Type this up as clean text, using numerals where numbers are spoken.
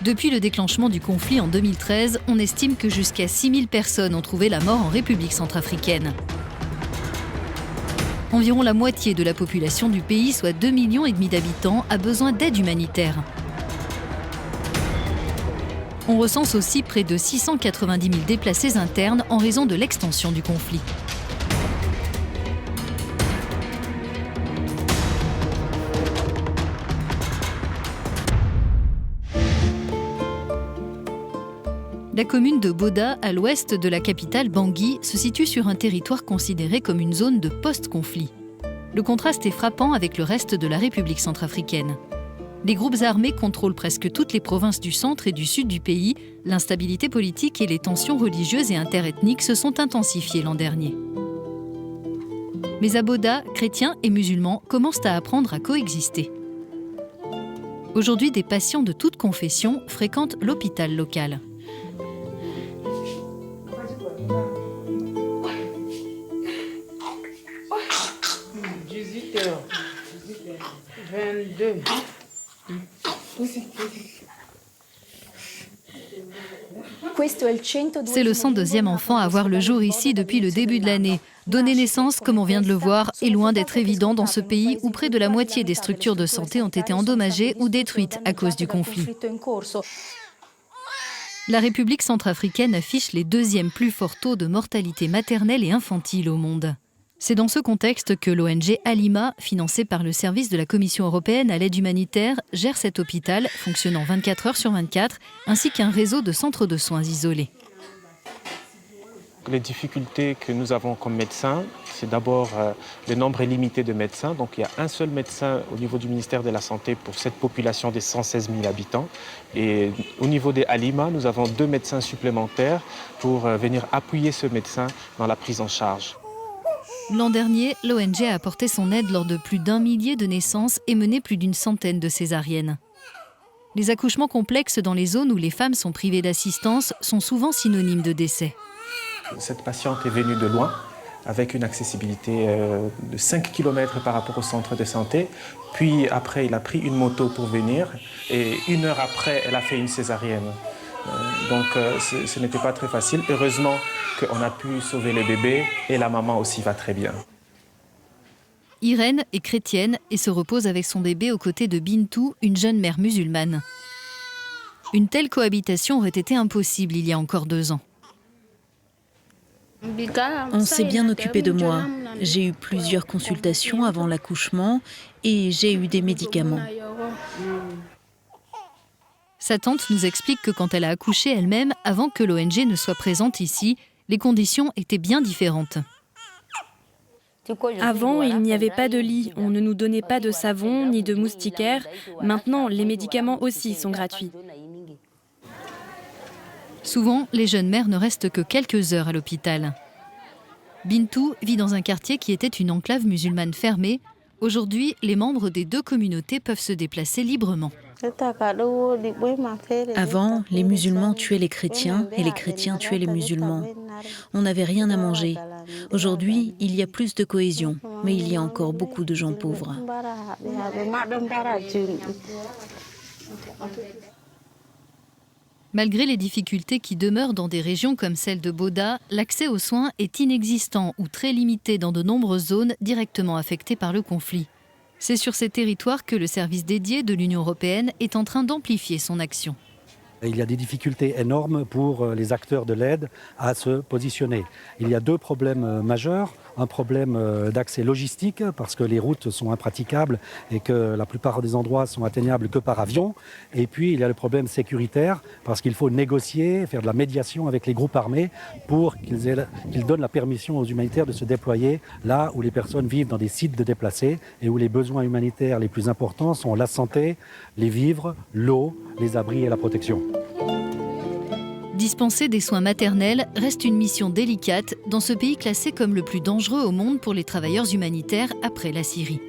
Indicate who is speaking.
Speaker 1: Depuis le déclenchement du conflit en 2013, on estime que jusqu'à 6000 personnes ont trouvé la mort en République centrafricaine. Environ la moitié de la population du pays, soit 2,5 millions d'habitants, a besoin d'aide humanitaire. On recense aussi près de 690 000 déplacés internes en raison de l'extension du conflit. La commune de Boda, à l'ouest de la capitale Bangui, se situe sur un territoire considéré comme une zone de post-conflit. Le contraste est frappant avec le reste de la République centrafricaine. Les groupes armés contrôlent presque toutes les provinces du centre et du sud du pays. L'instabilité politique et les tensions religieuses et interethniques se sont intensifiées l'an dernier. Mais à Boda, chrétiens et musulmans commencent à apprendre à coexister. Aujourd'hui, des patients de toutes confessions fréquentent l'hôpital local. C'est le 102e enfant à voir le jour ici depuis le début de l'année. Donner naissance, comme on vient de le voir, est loin d'être évident dans ce pays où près de la moitié des structures de santé ont été endommagées ou détruites à cause du conflit. La République centrafricaine affiche les deuxièmes plus forts taux de mortalité maternelle et infantile au monde. C'est dans ce contexte que l'ONG Halima, financée par le service de la Commission européenne à l'aide humanitaire, gère cet hôpital, fonctionnant 24 heures sur 24, ainsi qu'un réseau de centres de soins isolés.
Speaker 2: Les difficultés que nous avons comme médecins, c'est d'abord le nombre illimité de médecins. Donc il y a un seul médecin au niveau du ministère de la Santé pour cette population des 116 000 habitants. Et au niveau des Halima, nous avons 2 médecins supplémentaires pour venir appuyer ce médecin dans la prise en charge.
Speaker 1: L'an dernier, l'ONG a apporté son aide lors de plus d'1 millier de naissances et mené plus d'une centaine de césariennes. Les accouchements complexes dans les zones où les femmes sont privées d'assistance sont souvent synonymes de décès.
Speaker 2: Cette patiente est venue de loin, avec une accessibilité de 5 km par rapport au centre de santé. Puis après, il a pris une moto pour venir et 1 heure après, elle a fait une césarienne. Donc ce n'était pas très facile. Heureusement qu'on a pu sauver le bébé et la maman aussi va très bien.
Speaker 1: Irène est chrétienne et se repose avec son bébé aux côtés de Bintou, une jeune mère musulmane. Une telle cohabitation aurait été impossible il y a encore 2 ans.
Speaker 3: On s'est bien occupé de moi. J'ai eu plusieurs consultations avant l'accouchement et j'ai eu des médicaments.
Speaker 1: Sa tante nous explique que quand elle a accouché elle-même, avant que l'ONG ne soit présente ici, les conditions étaient bien différentes.
Speaker 4: Avant, il n'y avait pas de lit, on ne nous donnait pas de savon ni de moustiquaires. Maintenant, les médicaments aussi sont gratuits.
Speaker 1: Souvent, les jeunes mères ne restent que quelques heures à l'hôpital. Bintou vit dans un quartier qui était une enclave musulmane fermée. Aujourd'hui, les membres des 2 communautés peuvent se déplacer librement.
Speaker 3: Avant, les musulmans tuaient les chrétiens et les chrétiens tuaient les musulmans. On n'avait rien à manger. Aujourd'hui, il y a plus de cohésion, mais il y a encore beaucoup de gens pauvres.
Speaker 1: Malgré les difficultés qui demeurent dans des régions comme celle de Boda, l'accès aux soins est inexistant ou très limité dans de nombreuses zones directement affectées par le conflit. C'est sur ces territoires que le service dédié de l'Union européenne est en train d'amplifier son action.
Speaker 5: Il y a des difficultés énormes pour les acteurs de l'aide à se positionner. Il y a 2 problèmes majeurs. Un problème d'accès logistique parce que les routes sont impraticables et que la plupart des endroits sont atteignables que par avion. Et puis il y a le problème sécuritaire parce qu'il faut négocier, faire de la médiation avec les groupes armés pour qu'ils donnent la permission aux humanitaires de se déployer là où les personnes vivent dans des sites de déplacés et où les besoins humanitaires les plus importants sont la santé, les vivres, l'eau, les abris et la protection.
Speaker 1: Dispenser des soins maternels reste une mission délicate dans ce pays classé comme le plus dangereux au monde pour les travailleurs humanitaires après la Syrie.